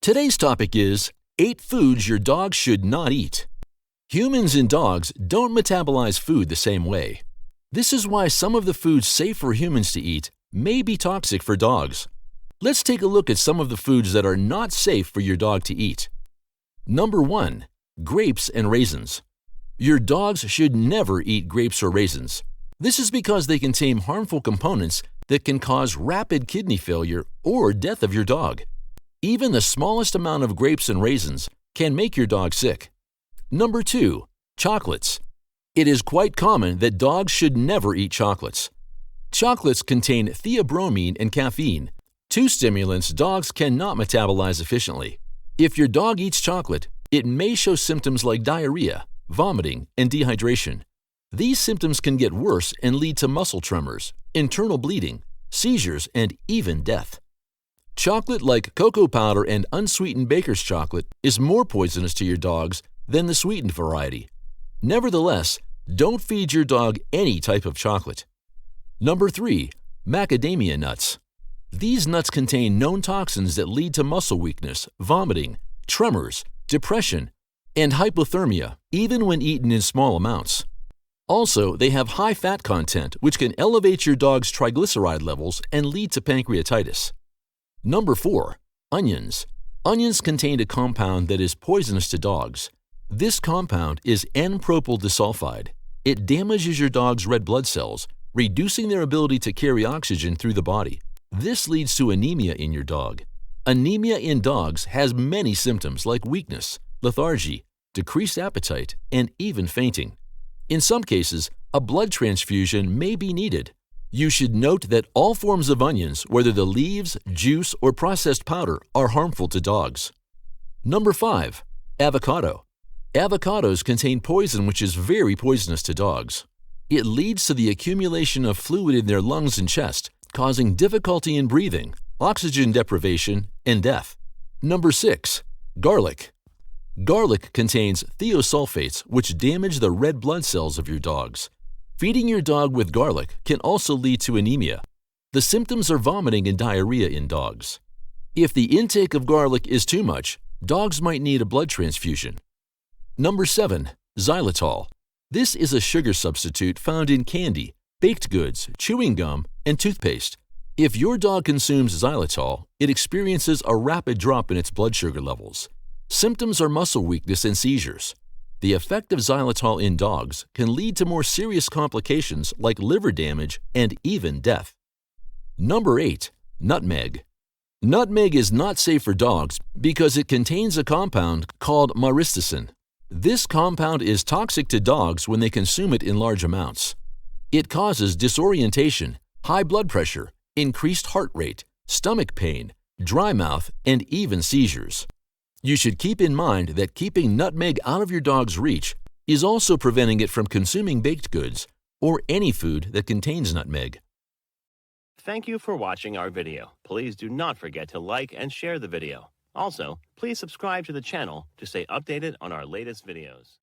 Today's topic is 8 foods your dog should not eat. Humans and dogs don't metabolize food the same way. This is why some of the foods safe for humans to eat may be toxic for dogs. Let's take a look at some of the foods that are not safe for your dog to eat. Number 1. Grapes and raisins. Your dogs should never eat grapes or raisins. This is because they contain harmful components that can cause rapid kidney failure or death of your dog. Even the smallest amount of grapes and raisins can make your dog sick. Number 2. Chocolates. It is quite common that dogs should never eat chocolates. Chocolates contain theobromine and caffeine, 2 stimulants dogs cannot metabolize efficiently. If your dog eats chocolate, it may show symptoms like diarrhea, vomiting, and dehydration. These symptoms can get worse and lead to muscle tremors, internal bleeding, seizures, and even death. Chocolate like cocoa powder and unsweetened baker's chocolate is more poisonous to your dogs than the sweetened variety. Nevertheless, don't feed your dog any type of chocolate. Number 3. Macadamia nuts. These nuts contain known toxins that lead to muscle weakness, vomiting, tremors, depression, and hypothermia, even when eaten in small amounts. Also, they have high fat content, which can elevate your dog's triglyceride levels and lead to pancreatitis. Number 4. Onions. Onions contain a compound that is poisonous to dogs. This compound is N-propyl disulfide. It damages your dog's red blood cells, reducing their ability to carry oxygen through the body. This leads to anemia in your dog. Anemia in dogs has many symptoms like weakness, lethargy, decreased appetite, and even fainting. In some cases, a blood transfusion may be needed. You should note that all forms of onions, whether the leaves, juice, or processed powder, are harmful to dogs. Number 5. Avocado. Avocados contain poison which is very poisonous to dogs. It leads to the accumulation of fluid in their lungs and chest, causing difficulty in breathing, oxygen deprivation, and death. Number 6. Garlic. Garlic contains thiosulfates which damage the red blood cells of your dogs. Feeding your dog with garlic can also lead to anemia. The symptoms are vomiting and diarrhea in dogs. If the intake of garlic is too much, dogs might need a blood transfusion. Number 7. Xylitol. This is a sugar substitute found in candy, baked goods, chewing gum, and toothpaste. If your dog consumes xylitol, it experiences a rapid drop in its blood sugar levels. Symptoms are muscle weakness and seizures. The effect of xylitol in dogs can lead to more serious complications like liver damage and even death. Number 8. Nutmeg. Nutmeg is not safe for dogs because it contains a compound called myristicin. This compound is toxic to dogs when they consume it in large amounts. It causes disorientation, high blood pressure, increased heart rate, stomach pain, dry mouth, and even seizures. You should keep in mind that keeping nutmeg out of your dog's reach is also preventing it from consuming baked goods or any food that contains nutmeg. Thank you for watching our video. Please do not forget to like and share the video. Also, please subscribe to the channel to stay updated on our latest videos.